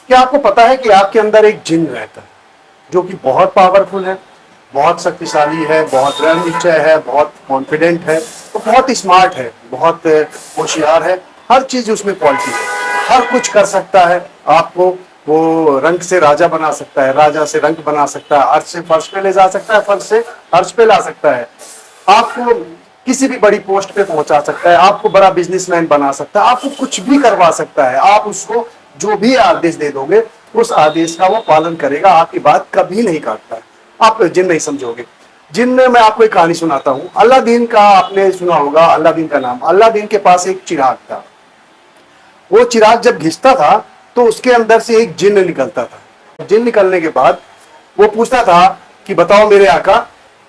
क्या आपको पता है कि आपके अंदर एक जिन रहता है जो कि बहुत पावरफुल है, बहुत शक्तिशाली है, बहुत दृढ़ निश्चय है, बहुत कॉन्फिडेंट है, तो बहुत स्मार्ट है, बहुत होशियार है, हर चीज उसमें क्वालिटी है, हर कुछ कर सकता है। आपको वो रंग से राजा बना सकता है, राजा से रंग बना सकता है, अर्श से फर्श पे ले जा सकता है, फर्श से अर्श पे ला सकता है, आपको किसी भी बड़ी पोस्ट पे पहुंचा सकता है, आपको बड़ा बिजनेसमैन बना सकता है, आपको कुछ भी करवा सकता है। आप उसको जो भी आदेश दे दोगे उस आदेश का वो पालन करेगा, आपकी बात कभी नहीं काटता है। आप जिन नहीं समझोगे। जिन में मैं आपको एक कहानी सुनाता हूँ। अलादीन का आपने सुना होगा, अलादीन का नाम। अलादीन के पास एक चिराग था। वो चिराग जब घिसता था तो उसके अंदर से एक जिन्न निकलता था। जिन्न निकलने के बाद वो पूछता था कि बताओ मेरे आका,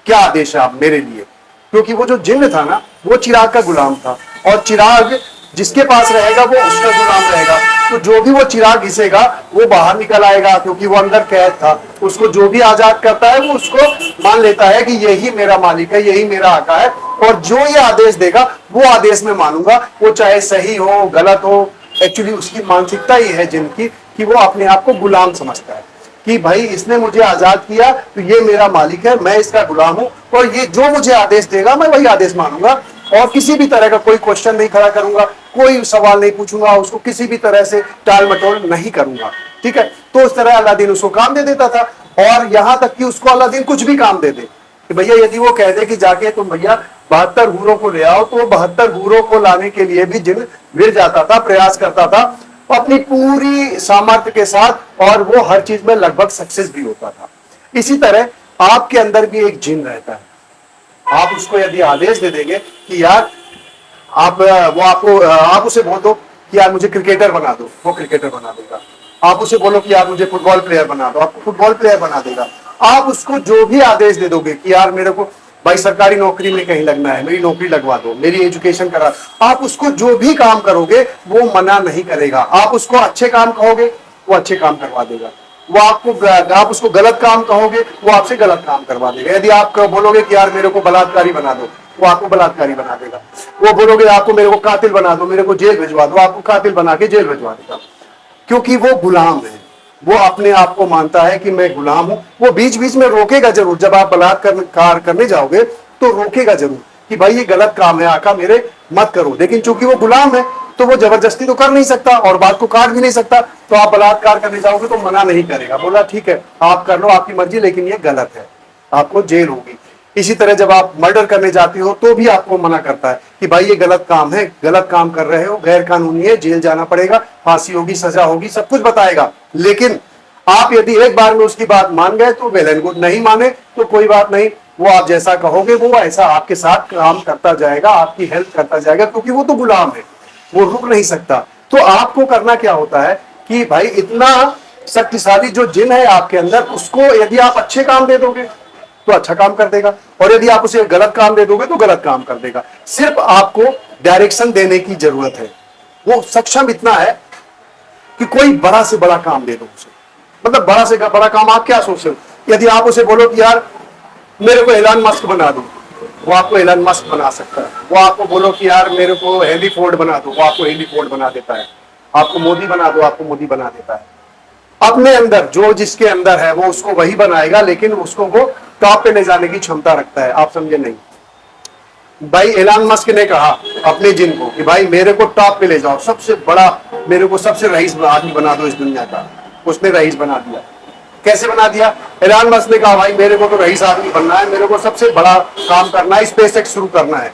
क्या आदेश है आप मेरे लिए। क्योंकि वो जो जिन्न था ना, वो चिराग का गुलाम था, और चिराग जिसके पास रहेगा वो उसका गुलाम रहेगा। तो जो भी वो चिराग घिसेगा वो बाहर निकल आएगा, क्योंकि वो अंदर कैद था। उसको जो भी आजाद करता है वो उसको मान लेता है कि यही मेरा मालिक है, यही मेरा आका है, और जो ये आदेश देगा वो आदेश में मानूंगा, वो चाहे सही हो गलत हो। एक्चुअली उसकी मानसिकता ये है जिनकी, कि वो अपने आप को गुलाम समझता है कि भाई इसने मुझे आजाद किया तो ये मेरा मालिक है, मैं इसका गुलाम हूं, और ये जो मुझे आदेश देगा मैं वही आदेश मानूंगा, और किसी भी तरह का कोई क्वेश्चन नहीं खड़ा करूंगा, कोई सवाल नहीं पूछूंगा, उसको किसी भी तरह से टाल मटोल नहीं करूंगा। ठीक है। तो उस तरह अलादीन उसको काम दे देता था, और यहां तक कि उसको अलादीन कुछ भी काम दे दे कि भैया यदि वो कह दे कि जाके तुम भैया 72 हूरों को ले आओ, तो वो 72 हूरों को लाने के लिए भी जिन गिर जाता था, प्रयास करता था अपनी पूरी सामर्थ्य के साथ, और वो हर चीज में लगभग सक्सेस भी होता था। इसी तरह आपके अंदर भी एक जिन रहता है। आप उसको यदि आदेश दे देंगे कि यार आप वो आपको आप उसे बोल दो कि यार मुझे क्रिकेटर बना दो, वो क्रिकेटर बना देगा। आप उसे बोलो कि यार मुझे फुटबॉल प्लेयर बना दो, आपको फुटबॉल प्लेयर बना देगा। आप उसको जो भी आदेश दे दोगे कि यार मेरे को भाई सरकारी नौकरी में कहीं लगना है, मेरी नौकरी लगवा दो, मेरी एजुकेशन करा, आप उसको जो भी काम करोगे वो मना नहीं करेगा। आप उसको अच्छे काम कहोगे वो अच्छे काम करवा देगा, वो आप उसको गलत काम कहोगे वो आपसे गलत काम करवा देगा। यदि आप बोलोगे कि यार मेरे को बलात्कारी बना दो, वो आपको बलात्कारी बना देगा। वो बोलोगे आपको मेरे को कातिल बना दो, मेरे को जेल भिजवा दो, आपको कातिल बना के जेल भिजवा देगा। क्योंकि वो गुलाम है, वो अपने आप को मानता है कि मैं गुलाम हूं। वो बीच बीच में रोकेगा जरूर, जब आप बलात्कार करने जाओगे तो रोकेगा जरूर कि भाई ये गलत काम है आका मेरे, मत करो। लेकिन चूंकि वो गुलाम है तो वो जबरदस्ती तो कर नहीं सकता और बात को काट भी नहीं सकता। तो आप बलात्कार करने जाओगे तो मना नहीं करेगा, बोला ठीक है आप कर लो, आपकी मर्जी, लेकिन ये गलत है, आपको जेल होगी। इसी तरह जब आप मर्डर करने जाते हो तो भी आपको मना करता है कि भाई ये गलत काम है, गलत काम कर रहे हो, गैर कानूनी है, जेल जाना पड़ेगा, फांसी होगी, सजा होगी, सब कुछ बताएगा। लेकिन आप यदि एक बार में उसकी बात मान गए तो वेल एंड गुड, नहीं माने तो कोई बात नहीं, वो आप जैसा कहोगे वो ऐसा आपके साथ काम करता जाएगा, आपकी हेल्प करता जाएगा, क्योंकि वो तो गुलाम है, वो रुक नहीं सकता। तो आपको करना क्या होता है कि भाई इतना शक्तिशाली जो जिन है आपके अंदर, उसको यदि आप अच्छे काम दे दोगे तो अच्छा काम कर देगा, और यदि आप उसे गलत काम दे दोगे तो गलत काम कर देगा। सिर्फ आपको डायरेक्शन देने की जरूरत है। वो सक्षम इतना है कि कोई बड़ा से बड़ा काम दे दो उसे, मतलब बड़ा से बड़ा काम आप क्या सोच रहे हो। यदि आप उसे बोलो कि यार मेरे को एलन मस्क बना दो, वो आपको एलन मस्क बना सकता है। वो आपको बोलो कि यार मेरे को हेनरी फोर्ड बना दो, वो आपको हेनरी फोर्ड बना देता है। आपको मोदी बना दो, आपको मोदी बना देता है। अपने अंदर जो जिसके अंदर है वो उसको वही बनाएगा, लेकिन उसको वो टॉप पे ले जाने की क्षमता रखता है। आप समझे नहीं। भाई एलन मस्क ने कहा अपने जिन को कि भाई मेरे को टॉप पे ले जाओ, सबसे बड़ा, मेरे को सबसे रईस आदमी बना दो इस दुनिया का। उसने रईस बना दिया। कैसे बना दिया? एलन मस्क ने कहा भाई मेरे को तो रईस आदमी बनना है, मेरे को सबसे बड़ा काम करना है, स्पेसएक्स शुरू करना है।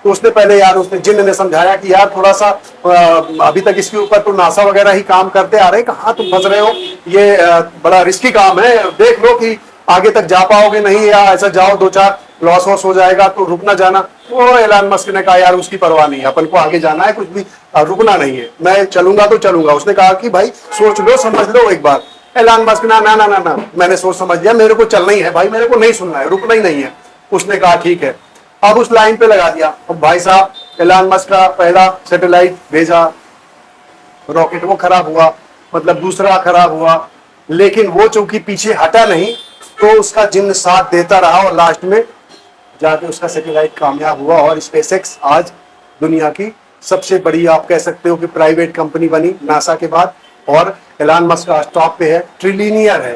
तो उसने पहले यार उसने जिन ने समझाया कि यार थोड़ा सा अभी तक इसके ऊपर तो नासा वगैरह ही काम करते आ रहे, कहाँ तुम फंस रहे हो, ये बड़ा रिस्की काम है, देख लो कि आगे तक जा पाओगे नहीं, या ऐसा जाओ दो चार लॉस वॉस हो जाएगा तो रुकना जाना। वो एलन मस्क ने कहा यार उसकी परवाह नहीं है, अपन को आगे जाना है, कुछ भी रुकना नहीं है, मैं चलूंगा तो चलूंगा। उसने कहा कि भाई सोच लो समझ लो एक बार। एलन मस्क ना ना ना ना ना मैंने सोच समझ लिया, मेरे को चलना ही है भाई, मेरे को नहीं सुनना है, रुकना ही नहीं है। उसने कहा ठीक है, अब उस लाइन पे लगा दिया। अब भाई साहब एलन मस्क का पहला सैटेलाइट भेजा, रॉकेट वो खराब हुआ, मतलब दूसरा खराब हुआ, लेकिन वो चूंकि पीछे हटा नहीं तो उसका जिन साथ देता रहा, और लास्ट में जाके उसका सैटेलाइट कामयाब हुआ। और स्पेसएक्स आज दुनिया की सबसे बड़ी, आप कह सकते हो कि प्राइवेट कंपनी बनी नासा के बाद। और एलन मस्क आज टॉप पे है, ट्रिलियनियर है।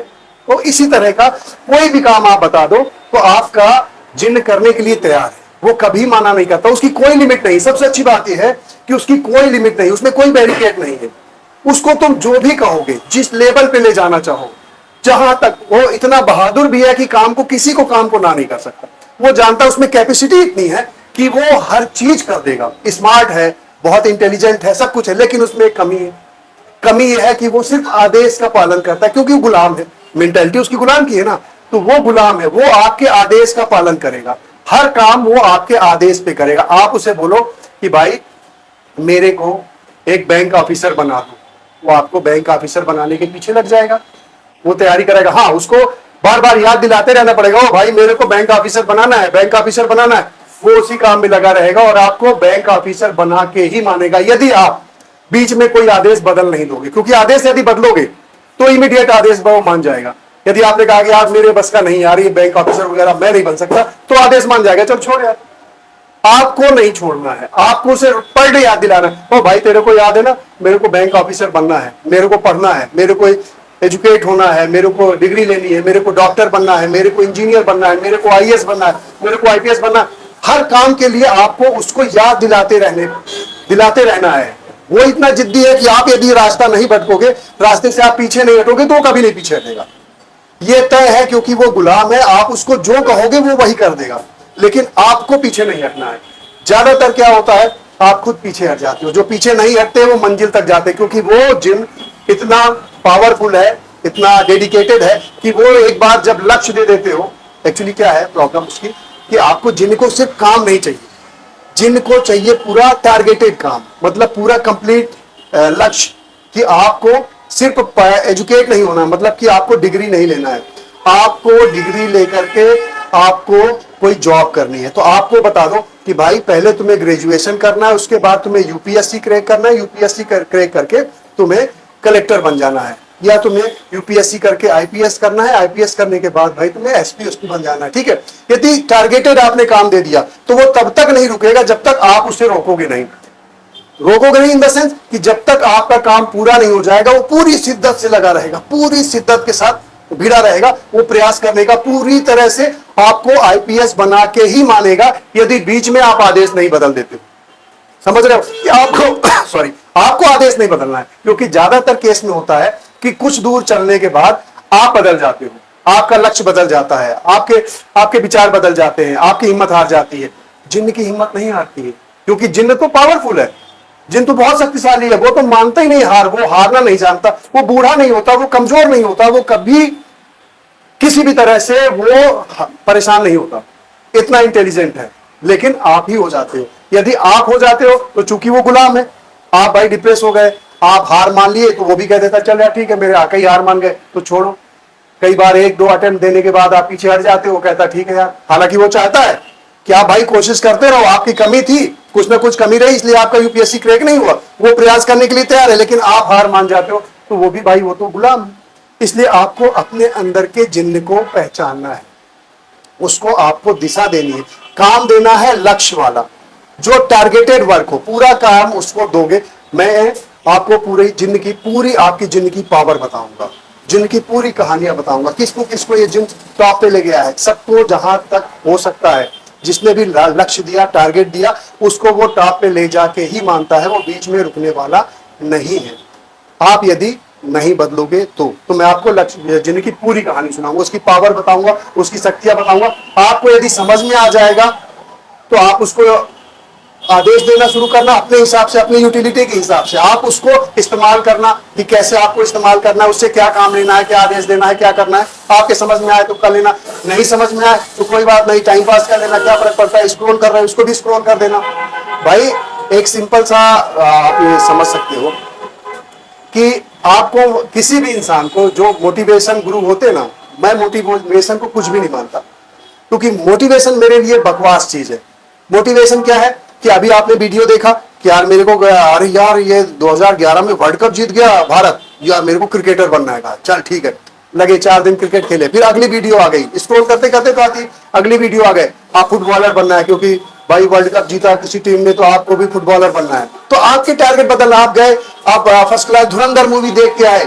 तो इसी तरह का कोई भी काम आप बता दो तो आपका जिन्न करने के लिए तैयार है, वो कभी माना नहीं करता, उसकी कोई लिमिट नहीं। सबसे अच्छी बात यह है कि उसकी कोई लिमिट नहीं, उसमें कोई बैरिकेड नहीं है। उसको तुम जो भी कहोगे, जिस लेवल पे ले जाना चाहो, जहां तक वो इतना बहादुर भी है कि काम को ना नहीं कर सकता। वो जानता है उसमें कैपेसिटी इतनी है कि वो हर चीज कर देगा। स्मार्ट है, बहुत इंटेलिजेंट है, सब कुछ है, लेकिन उसमें एक कमी है। कमी यह है कि वो सिर्फ आदेश का पालन करता है, क्योंकि वो गुलाम है। मेंटेलिटी उसकी गुलाम की है ना, तो वो गुलाम है, वो आपके आदेश का पालन करेगा। हर काम वो आपके आदेश पे करेगा। आप उसे बोलो कि भाई मेरे को एक बैंक ऑफिसर बना दो, वो आपको बैंक ऑफिसर बनाने के पीछे लग जाएगा, वो तैयारी करेगा। हाँ, उसको बार बार याद दिलाते रहना पड़ेगा, ओ भाई मेरे को बैंक ऑफिसर बनाना है, बैंक ऑफिसर बनाना है। वो उसी काम में लगा रहेगा और आपको बैंक ऑफिसर बना के ही मानेगा, यदि आप बीच में कोई आदेश बदल नहीं दोगे। क्योंकि आदेश यदि बदलोगे तो इमीडिएट आदेश वो मान जाएगा। यदि आपने कहा कि यार मेरे बस का नहीं यार, ये बैंक ऑफिसर वगैरह मैं नहीं बन सकता, तो आदेश मान जाएगा, चल छोड़ यार। आपको नहीं छोड़ना है, आपको सिर्फ पर डे याद दिलाना है, ओ भाई तेरे को याद है ना, मेरे को बैंक ऑफिसर बनना है, मेरे को पढ़ना है, मेरे को एजुकेट होना है, मेरे को डिग्री लेनी है, मेरे को डॉक्टर बनना है, मेरे को इंजीनियर बनना है, मेरे को आईएएस बनना है, मेरे को आईपीएस बनना है। हर काम के लिए आपको उसको याद दिलाते रहना है। वो इतना जिद्दी है कि आप यदि रास्ता नहीं भटकोगे, रास्ते से आप पीछे नहीं हटोगे, तो वो कभी नहीं पीछे हटेगा। ये तय है, क्योंकि वो गुलाम है। आप उसको जो कहोगे वो वही कर देगा, लेकिन आपको पीछे नहीं हटना है। ज्यादातर क्या होता है, आप खुद पीछे हट जाते हो। जो पीछे नहीं हटते वो मंजिल तक जाते, क्योंकि वो जिन इतना पावरफुल है, इतना डेडिकेटेड है कि वो एक बार जब लक्ष्य दे देते हो। एक्चुअली क्या है प्रॉब्लम उसकी, कि आपको जिन को सिर्फ काम नहीं चाहिए, जिन को चाहिए पूरा टारगेटेड काम, मतलब पूरा कंप्लीट लक्ष्य, कि आपको सिर्फ एजुकेट नहीं होना, मतलब कि आपको डिग्री नहीं लेना है, आपको डिग्री लेकर के आपको कोई जॉब करनी है। तो आपको बता दो कि भाई पहले तुम्हें ग्रेजुएशन करना है, उसके बाद तुम्हें यूपीएससी क्रैक करना है, यूपीएससी क्रैक करके तुम्हें कलेक्टर बन जाना है, या तुम्हें यूपीएससी करके आईपीएस करना है, आईपीएस करने के बाद भाई तुम्हें एसपी बन जाना है। ठीक है, यदि टारगेटेड आपने काम दे दिया तो वो तब तक नहीं रुकेगा जब तक आप उसे रोकोगे नहीं इन द सेंस कि जब तक आपका काम पूरा नहीं हो जाएगा, वो पूरी शिद्दत से लगा रहेगा, पूरी शिद्दत के साथ भिड़ा रहेगा, वो प्रयास करने का पूरी तरह से आपको आईपीएस बना के ही मानेगा, यदि बीच में आप आदेश नहीं बदल देते हो। समझ रहे हो कि आपको सॉरी आपको आदेश नहीं बदलना है, क्योंकि ज्यादातर केस में होता है कि कुछ दूर चलने के बाद आप बदल जाते हो, आपका लक्ष्य बदल जाता है, आपके विचार बदल जाते हैं, आपकी हिम्मत हार जाती है। जिन्न की हिम्मत नहीं हारती है, क्योंकि जिन्न तो पावरफुल है, जिन्न तो बहुत शक्तिशाली है, वो तो मानता ही नहीं हार, वो हारना नहीं जानता, वो बूढ़ा नहीं होता, वो कमजोर नहीं होता, वो कभी किसी भी तरह से वो परेशान नहीं होता, इतना इंटेलिजेंट है। लेकिन आप ही हो जाते हो। यदि आप हो जाते हो तो चूंकि वो गुलाम है, आप भाई डिप्रेस हो गए, आप हार मान लिए, तो वो भी कह देता चल यार ठीक है, मेरे आके ही हार मान गए तो छोड़ो। कई बार 1-2 अटेम्प्ट देने के बाद आप पीछे हट जाते हो, कहता ठीक है यार, हालांकि वो चाहता है कि आप भाई कोशिश करते रहो, आपकी कमी थी, कुछ ना कुछ कमी रही, इसलिए आपका यूपीएससी क्रैक नहीं हुआ, वो प्रयास करने के लिए तैयार है, लेकिन आप हार मान जाते हो, तो वो भी भाई वो तो गुलाम है। इसलिए आपको अपने अंदर के जिन्न को पहचानना है, उसको आपको दिशा देनी है, काम देना है लक्ष्य वाला, जो टारगेटेड वर्क हो, पूरा काम उसको दोगे। मैं आपको पूरी जिन्न की, पूरी आपकी जिन्न की पावर बताऊंगा, जिन्न की पूरी कहानियां बताऊंगा, किसको किसको ये जिन्न टॉप पे ले गया है। सबको जहां तक हो सकता है, जिसने भी लक्ष्य दिया, टारगेट दिया, उसको वो टॉप पे ले जाके ही मानता है, वो बीच में रुकने वाला नहीं है। आप यदि नहीं बदलोगे तो मैं आपको लक्ष्य जिन्न की पूरी कहानी सुनाऊंगा, उसकी पावर बताऊंगा, उसकी शक्तियां बताऊंगा। आपको यदि समझ में आ जाएगा तो आप उसको आदेश देना शुरू करना अपने हिसाब से, अपनी यूटिलिटी के हिसाब से। आप उसको इस्तेमाल करना कि कैसे आपको इस्तेमाल करना है, उससे क्या काम लेना है, क्या आदेश देना है, क्या करना है। आपके समझ में आए तो कर लेना, नहीं समझ में आए तो कोई बात नहीं, टाइम पास कर लेना, क्या फर्क पड़ता है। स्क्रॉल कर रहे हैं उसको भी स्क्रॉल कर देना। भाई एक सिंपल सा आप ये समझ सकते हो कि आपको किसी भी इंसान को जो मोटिवेशन गुरु होते ना, मैं मोटिवेशन को कुछ भी नहीं मानता, क्योंकि मोटिवेशन मेरे लिए बकवास चीज है। मोटिवेशन क्या है कि अभी आपने वीडियो देखा कि यार मेरे को, अरे यार ये 2011 में वर्ल्ड कप जीत गया भारत, यार मेरे को क्रिकेटर बनना है, चल ठीक है, लगे 4 दिन क्रिकेट खेले, फिर अगली वीडियो आ गई, स्क्रॉल करते करते तो आती अगली वीडियो आ गए, आप फुटबॉलर बनना है, क्योंकि भाई वर्ल्ड कप जीता किसी टीम ने तो आपको भी फुटबॉलर बनना है, तो आपके टारगेट बदल, आप गए, आप फर्स्ट क्लास धुरंधर मूवी देख के आए,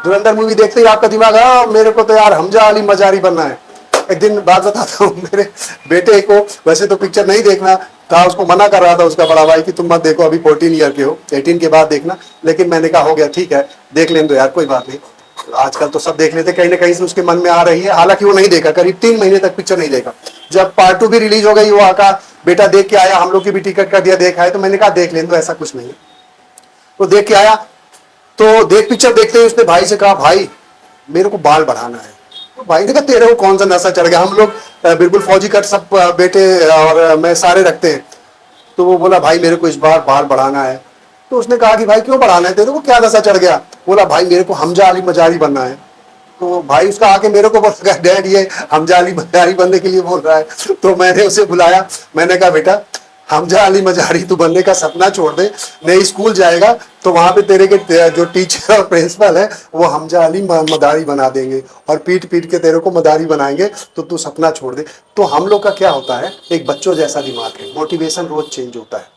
धुरंधर मूवी देखते ही आपका दिमाग मेरे को तो यार हमजा अली मजारी बनना है। एक दिन बात बताता हूँ, मेरे बेटे को वैसे तो पिक्चर नहीं देखना था, उसको मना कर रहा था उसका बड़ा भाई कि तुम मत देखो, अभी 14 ईयर के हो, 18 के बाद देखना, लेकिन मैंने कहा हो गया ठीक है देख लेने दो यार, कोई बात नहीं, आजकल तो सब देख लेते, कहीं ना कहीं से उसके मन में आ रही है, हालांकि वो नहीं देखा, करीब 3 महीने तक पिक्चर नहीं देखा। जब पार्ट 2 भी रिलीज हो गई, वो आका बेटा देख के आया, हम लोग की भी टिकट कर दिया, देखा है, तो मैंने कहा देख लेने दो, ऐसा कुछ नहीं है। वो देख के आया, तो पिक्चर देखते ही उसने भाई से कहा भाई मेरे को बाल बढ़ाना है। तो भाई ने कहा तेरे को कौन सा नशा चढ़ गया, हम लोग बिल्कुल फौजी कट सब बेटे और मैं सारे रखते हैं। तो वो बोला भाई मेरे को इस बार बाल बढ़ाना है। तो उसने कहा कि भाई क्यों बढ़ाना है, तेरे को क्या नशा चढ़ गया। बोला भाई मेरे को हमजा अली मजारी बनना है। तो भाई उसका आके मेरे को बोल रहा डैड ये हमजा अली मजारी बनने के लिए बोल रहा है। तो मैंने उसे बुलाया, मैंने कहा बेटा हमजा अली मजारी तू बनने का सपना छोड़ दे, नहीं स्कूल जाएगा तो वहां पे तेरे के जो टीचर और प्रिंसिपल है वो हमजा अली मदारी बना देंगे और पीट पीट के तेरे को मदारी बनाएंगे, तो तू सपना छोड़ दे। तो हम लोग का क्या होता है, एक बच्चों जैसा दिमाग है, मोटिवेशन रोज चेंज होता है।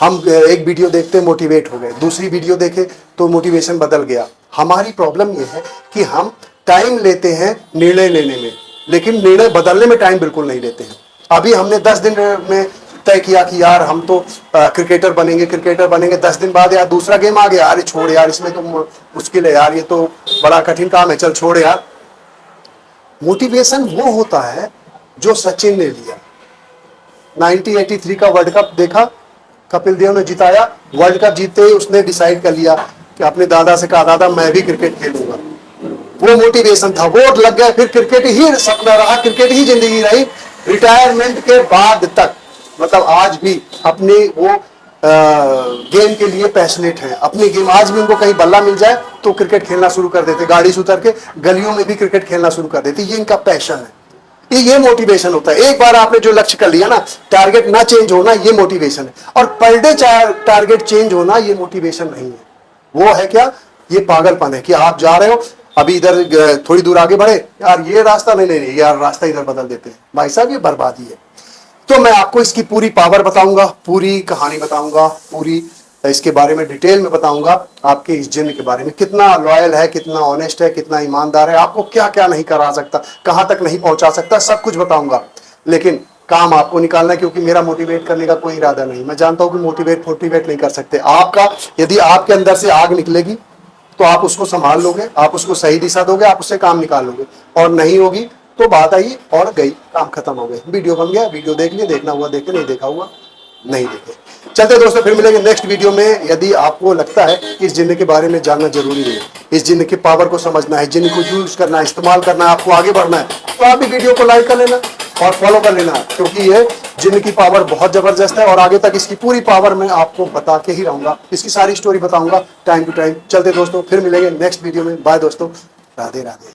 हम एक वीडियो देखते मोटिवेट हो गए, दूसरी वीडियो देखे तो मोटिवेशन बदल गया। हमारी प्रॉब्लम ये है कि हम टाइम लेते हैं निर्णय लेने में, लेकिन निर्णय बदलने में टाइम बिल्कुल नहीं लेते हैं। अभी हमने 10 दिन में तय किया कि यार हम तो क्रिकेटर बनेंगे, क्रिकेटर बनेंगे, 10 दिन बाद यार दूसरा गेम आ गया, अरे छोड़ यार इसमें तो मुश्किल है यार, ये तो बड़ा कठिन काम है, चल छोड़ यार। मोटिवेशन वो होता है जो सचिन ने लिया, 1983 का वर्ल्ड कप देखा, कपिल देव ने जिताया, वर्ल्ड कप जीतते ही उसने डिसाइड कर लिया कि अपने दादा से कहा दादा मैं भी क्रिकेट खेलूंगा। वो मोटिवेशन था, वो लग गया, फिर क्रिकेट ही सपना रहा, क्रिकेट ही जिंदगी रही रिटायरमेंट के बाद तक। मतलब आज भी अपने वो गेम के लिए पैशनेट है, अपनी गेम, आज भी उनको कहीं बल्ला मिल जाए तो क्रिकेट खेलना शुरू कर देते, गाड़ी से उतर के गलियों में भी क्रिकेट खेलना शुरू कर देते, ये इनका पैशन है, ये मोटिवेशन होता है। एक बार आपने जो लक्ष्य कर लिया ना, टारगेट ना चेंज होना, ये मोटिवेशन है। और पर डे टारगेट चेंज होना ये मोटिवेशन नहीं है, वो है क्या, ये पागलपन है कि आप जा रहे हो अभी इधर थोड़ी दूर आगे बढ़े, यार ये रास्ता नहीं यार रास्ता इधर बदल देते हैं, भाई साहब ये बर्बादी है। तो मैं आपको इसकी पूरी पावर बताऊंगा, पूरी कहानी बताऊंगा, पूरी इसके बारे में डिटेल में बताऊंगा, आपके इस जिन्न के बारे में, कितना लॉयल है, कितना ऑनेस्ट है, कितना ईमानदार है, आपको क्या क्या नहीं करा सकता, कहां तक नहीं पहुंचा सकता, सब कुछ बताऊंगा। लेकिन काम आपको निकालना है, क्योंकि मेरा मोटिवेट करने का कोई इरादा नहीं, मैं जानता हूं कि मोटिवेट नहीं कर सकते। आपका यदि आपके अंदर से आग निकलेगी तो आप उसको संभाल लोगे, आप उसको सही दिशा दोगे, आप उससे काम निकाल लोगे, और नहीं होगी तो बात आई और गई, काम खत्म हो गए, वीडियो बन गया, वीडियो देख लिए, देखना हुआ देखे, नहीं देखा हुआ नहीं देखे। चलते दोस्तों, फिर मिलेंगे नेक्स्ट वीडियो में। यदि आपको लगता है कि इस जिन्न के बारे में जानना जरूरी है, इस जिन्न की पावर को समझना है, जिन्न को यूज करना है, इस्तेमाल करना है, आपको आगे बढ़ना है, तो आप भी वीडियो को लाइक कर लेना और फॉलो कर लेना, क्योंकि ये जिन्न की पावर बहुत जबरदस्त है और आगे तक इसकी पूरी पावर मैं आपको बता के ही रहूंगा, इसकी सारी स्टोरी बताऊंगा टाइम टू टाइम। चलते दोस्तों, फिर मिलेंगे नेक्स्ट वीडियो में। बाय दोस्तों, राधे राधे।